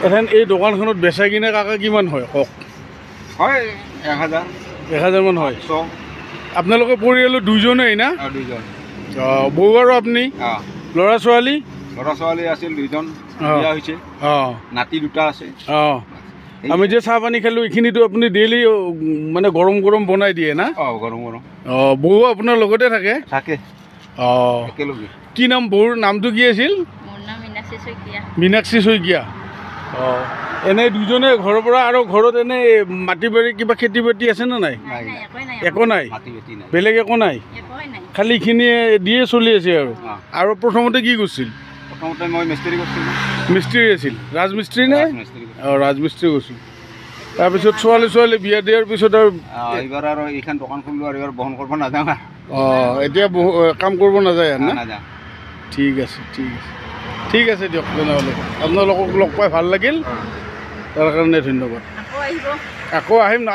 এখন এই দোকানখনত বেচা কিনা কাকা কিমান হয় কওক? হয় 1000 1000 হয়। আপোনালোকৰ পৰিয়ালৰ দুইজনেই না? দুইজন। বৌ আৰু আপুনি? ল'ৰা ছোৱালী? ল'ৰা ছোৱালী আছিল 2জন, বিয়া হৈছে। নাতি 2টা আছে। আমি যে চাহ পানী খালোঁ এইখিনিতো আপুনি ডেইলি মানে গৰম গৰম বনাই দিয়ে না? গৰম গৰম। বৌ আপোনাৰ লগতে থাকে? থাকে। একেলগে। কি নাম বৌৰ নামটো কি আছিল? মোৰ নাম মীনাক্ষী শইকীয়া। মীনাক্ষী শইকীয়া। এনে দুজনে ঘৰৰ পৰা আৰু ঘৰত এনে মাটি বাৰী কিবা খেতি বাতি আছে নে নাই? একো নাই। বেলেগ একো নাই, খালি এইখিনিয়ে দিয়ে চলি আছে আৰু প্ৰথমতে কি কৰিছিল? প্ৰথমতে মই মিস্ত্ৰী কৰিছিলোঁ। মিস্ত্ৰী আছিল? ৰাজমিস্ত্ৰী নে? ৰাজমিস্ত্ৰী কৰিছিল। তাৰপিছত ছোৱালী বিয়া দিয়াৰ পিছত আৰু এইবাৰ আৰু এইখন দোকান খুলিলোঁ আৰু এইবাৰ বহন কৰিব নাযাওঁ। এতিয়া কাম কৰিব নাযায় আৰু না? নাযাওঁ। ঠিক আছে ঠিক আছে দিয়ক। তেনেহ'লে আপোনালোকক লগ পাই ভাল লাগিল, তাৰ কাৰণে ধন্যবাদ। আকৌ আহিম না?